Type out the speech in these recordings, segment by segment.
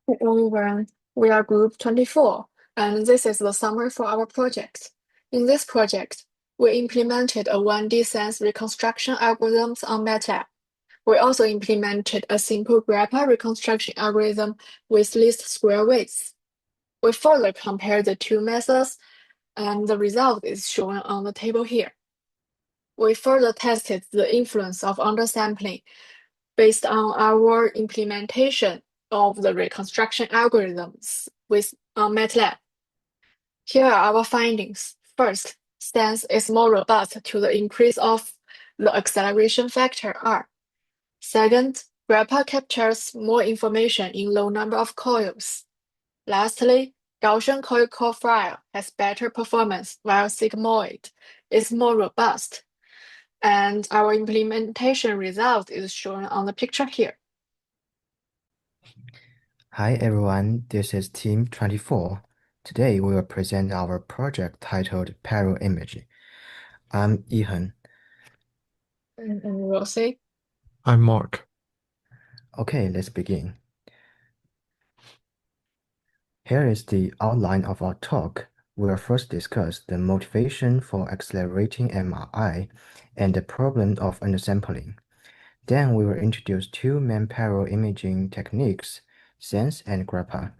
Hey everyone, we are group 24, and this is the summary for our project. In this project, we implemented a 1D sense reconstruction algorithms on MATLAB. We also implemented a simple grappa reconstruction algorithm with least square widths. We further compared the two methods, and the result is shown on the table here. We further tested the influence of undersampling based on our implementation of the reconstruction algorithms with MATLAB. Here are our findings. First, sense is more robust to the increase of the acceleration factor R. Second, grappa captures more information in low number of coils. Lastly, Gaussian coil profile has better performance while sigmoid is more robust. And our implementation result is shown on the picture here. Hi everyone, this is Team 24. Today we will present our project titled Parallel Imaging. I'm Yiheng. And Rosie. I'm Mark. Okay, let's begin. Here is the outline of our talk. We will first discuss the motivation for accelerating MRI and the problem of undersampling. Then we will introduce two main parallel imaging techniques, SENSE and grappa.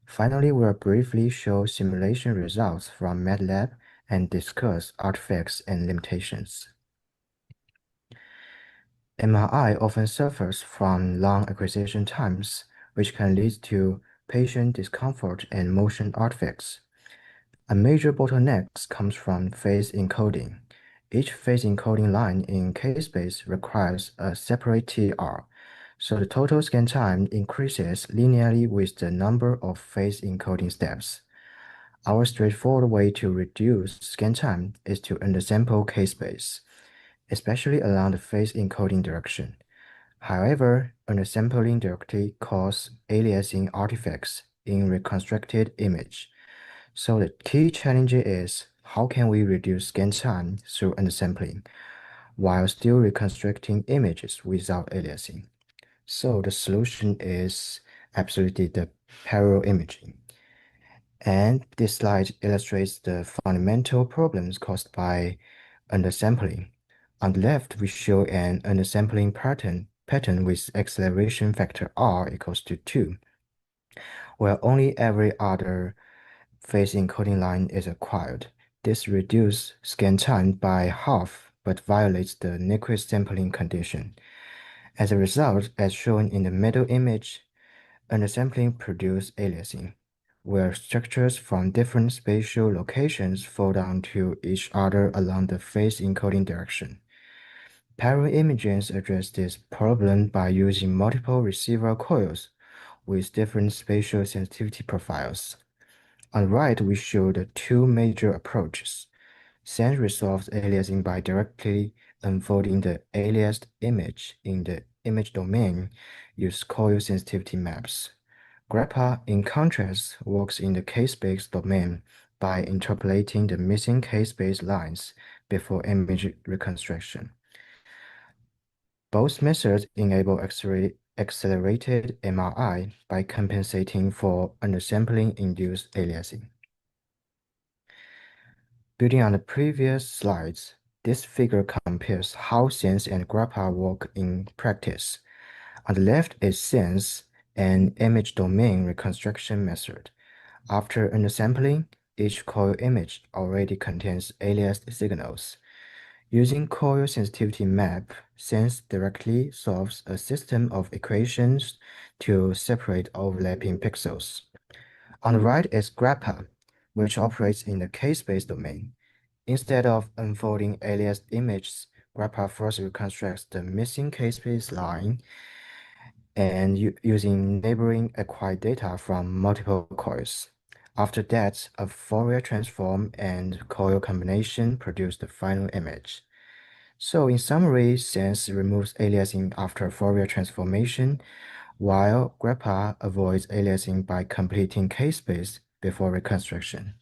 Finally, we'll briefly show simulation results from MATLAB and discuss artifacts and limitations. MRI often suffers from long acquisition times, which can lead to patient discomfort and motion artifacts. A major bottleneck comes from phase encoding. Each phase encoding line in K-space requires a separate TR, so the total scan time increases linearly with the number of phase encoding steps. Our straightforward way to reduce scan time is to undersample K-space, especially along the phase encoding direction. However, undersampling directly causes aliasing artifacts in reconstructed image. So the key challenge is how can we reduce scan time through undersampling while still reconstructing images without aliasing? So the solution is absolutely the parallel imaging. And this slide illustrates the fundamental problems caused by undersampling. On the left, we show an undersampling pattern with acceleration factor R equals to 2, where only every other phase encoding line is acquired. This reduces scan time by half, but violates the Nyquist sampling condition. As a result, as shown in the middle image, undersampling produces aliasing, where structures from different spatial locations fall onto each other along the phase encoding direction. Parallel imaging addresses this problem by using multiple receiver coils with different spatial sensitivity profiles. On the right, we show the two major approaches. SENSE resolves aliasing by directly unfolding the aliased image in the image domain, use coil sensitivity maps. grappa, in contrast, works in the K-space domain by interpolating the missing K-space lines before image reconstruction. Both methods enable accelerated MRI by compensating for undersampling-induced aliasing. Building on the previous slides, this figure compares how SENSE and grappa work in practice. On the left is SENSE, an image domain reconstruction method. After undersampling, each coil image already contains aliased signals. Using coil sensitivity map, SENSE directly solves a system of equations to separate overlapping pixels. On the right is grappa, which operates in the K-space domain. Instead of unfolding aliased images, grappa first reconstructs the missing K-space line and using neighboring acquired data from multiple coils. After that, a Fourier transform and coil combination produce the final image. So in summary, SENSE removes aliasing after Fourier transformation, while grappa avoids aliasing by completing K-space before reconstruction.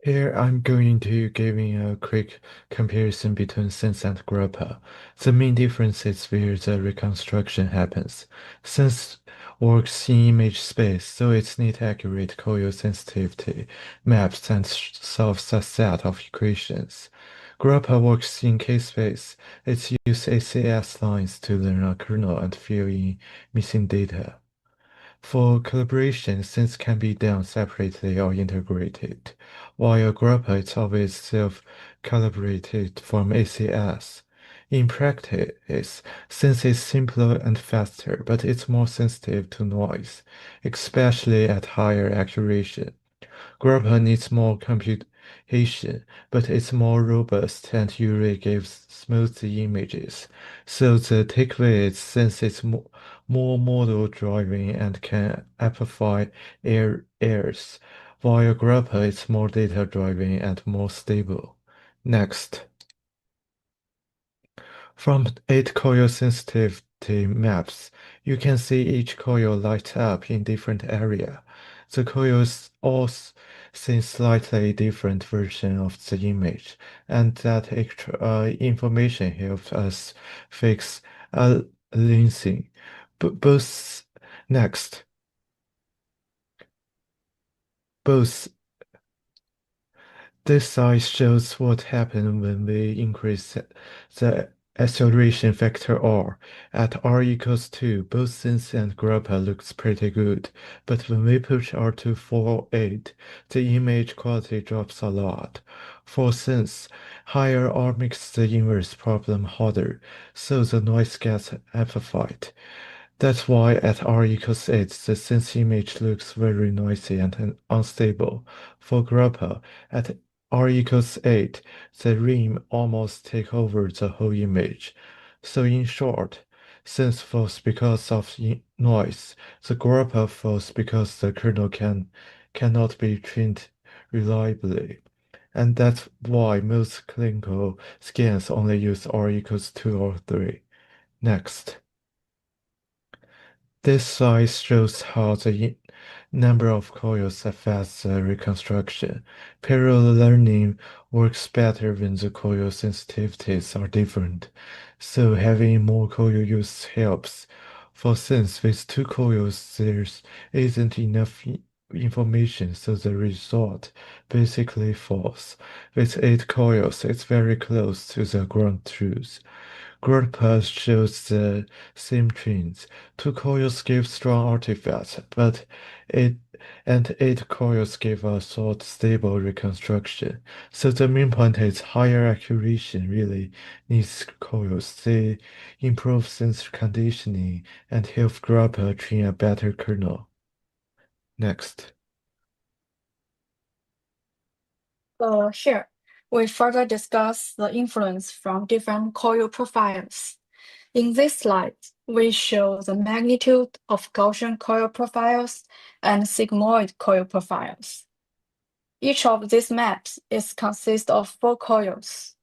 Here I'm going to giving a quick comparison between Sense and grappa. The main difference is where the reconstruction happens. Since works in image space, so it needs accurate color sensitivity maps and solves a set of equations. Grappa works in K-space. It uses ACS lines to learn a kernel and fill in missing data. For calibration, things can be done separately or integrated, while Grappa is always self-calibrated from ACS. In practice, Sense is simpler and faster, but it's more sensitive to noise, especially at higher accuracy. Grappa needs more computation, but it's more robust and usually gives smooth images. So the takeaway is Sense is more model-driven and can amplify errors, while Grappa is more data-driven and more stable. Next. From 8 coil sensitivity maps, you can see each coil light up in different area. The coils all see slightly different version of the image, and that extra information helps us fix aliasing. Both next, both This slide shows what happens when we increase the acceleration factor R. At R equals 2, both Sense and Grappa looks pretty good, but when we push R to 4.8, the image quality drops a lot. For Sense, higher R makes the inverse problem harder, so the noise gets amplified. That's why at R equals 8, the Sense image looks very noisy and unstable. For Grappa, at R equals 8, the rim almost take over the whole image. So in short, Sense falls because of noise. The Grappa falls because the kernel cannot be trained reliably. And that's why most clinical scans only use R equals 2 or 3. Next. This slide shows how the number of coils affects the reconstruction. Parallel learning works better when the coil sensitivities are different, so having more coil use helps. For Sense, with 2 coils, there isn't enough information, so the result basically false. With 8 coils, it's very close to the ground truth. Grappa shows the same trends. 2 coils give strong artifacts, but 8 coils give a short, stable reconstruction. So the main point is higher accuracy really needs coils. They improve sense conditioning and help Grappa train a better kernel. Next. Here, we further discuss the influence from different coil profiles. In this slide, we show the magnitude of Gaussian coil profiles and sigmoid coil profiles. Each of these maps consists of 4 coils.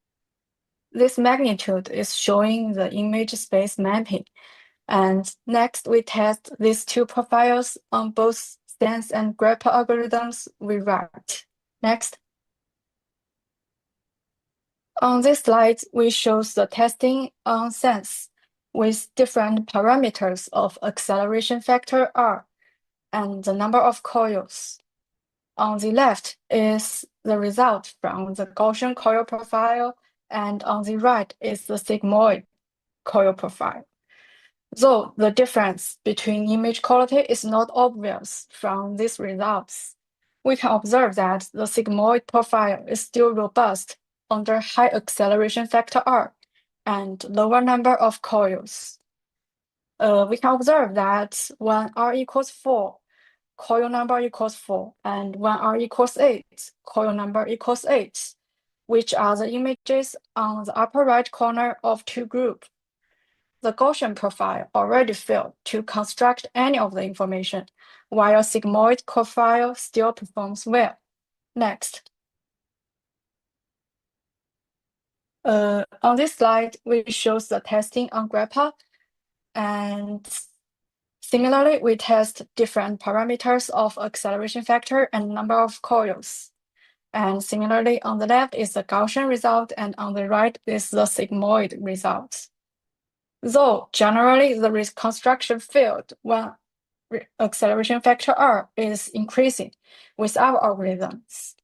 This magnitude is showing the image space mapping. And next, we test these 2 profiles on both Sense and Grappa algorithms we write. Next. On this slide, we show the testing on Sense with different parameters of acceleration factor R and the number of coils. On the left is the result from the Gaussian coil profile, and on the right is the sigmoid coil profile. Though the difference between image quality is not obvious from these results, we can observe that the sigmoid profile is still robust under high acceleration factor R and lower number of coils. We can observe that when R equals 4, coil number equals 4, and when R equals 8, coil number equals 8, which are the images on the upper right corner of 2 groups. The Gaussian profile already failed to construct any of the information, while sigmoid profile still performs well. Next. On this slide, we show the testing on Grappa, and similarly, we test different parameters of acceleration factor and number of coils. And similarly, on the left is the Gaussian result, and on the right is the sigmoid result. Though generally the reconstruction failed when acceleration factor R is increasing with our algorithms.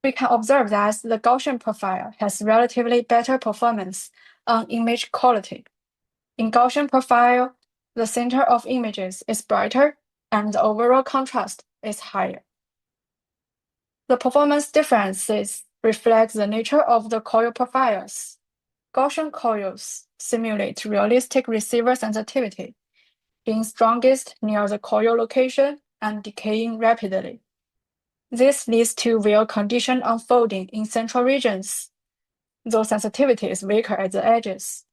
We can observe that the Gaussian profile has relatively better performance on image quality. In Gaussian profile, the center of images is brighter and the overall contrast is higher. The performance differences reflect the nature of the coil profiles. Gaussian coils simulate realistic receiver sensitivity, being strongest near the coil location and decaying rapidly. This leads to real condition unfolding in central regions, though sensitivity is weaker at the edges.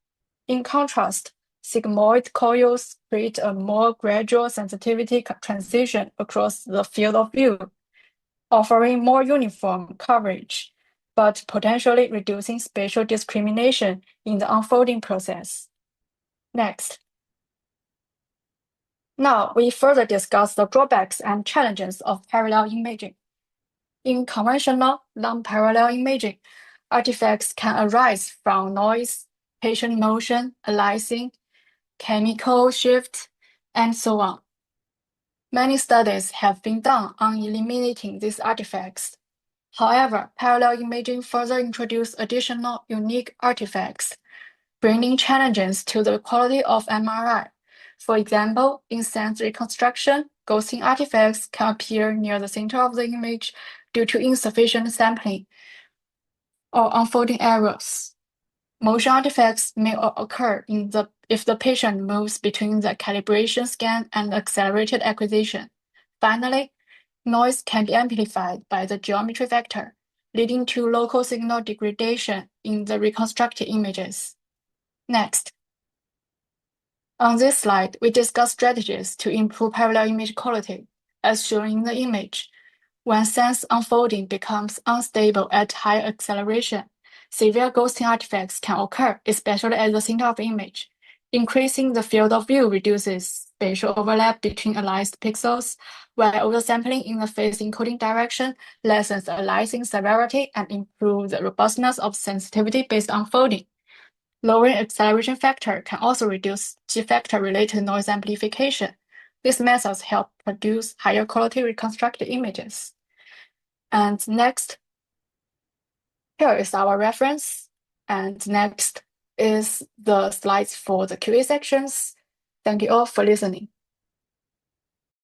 In contrast, sigmoid coils create a more gradual sensitivity transition across the field of view, offering more uniform coverage, but potentially reducing spatial discrimination in the unfolding process. Next. Now, we further discuss the drawbacks and challenges of parallel imaging. In conventional non-parallel imaging, artifacts can arise from noise, patient motion, aliasing, chemical shift, and so on. Many studies have been done on eliminating these artifacts. However, parallel imaging further introduces additional unique artifacts, bringing challenges to the quality of MRI. For example, in sense reconstruction, ghosting artifacts can appear near the center of the image due to insufficient sampling or unfolding errors. Motion artifacts may occur if the patient moves between the calibration scan and accelerated acquisition. Finally, noise can be amplified by the geometry vector, leading to local signal degradation in the reconstructed images. Next. On this slide, we discuss strategies to improve parallel image quality, as shown in the image. When sense unfolding becomes unstable at high acceleration, severe ghosting artifacts can occur, especially at the center of the image. Increasing the field of view reduces spatial overlap between aliased pixels, while oversampling in the phase encoding direction lessens aliasing severity and improves the robustness of sensitivity-based unfolding. Lowering acceleration factor can also reduce G-factor-related noise amplification. These methods help produce higher quality reconstructed images. And next, here is our reference. And next is the slides for the QA sections. Thank you all for listening.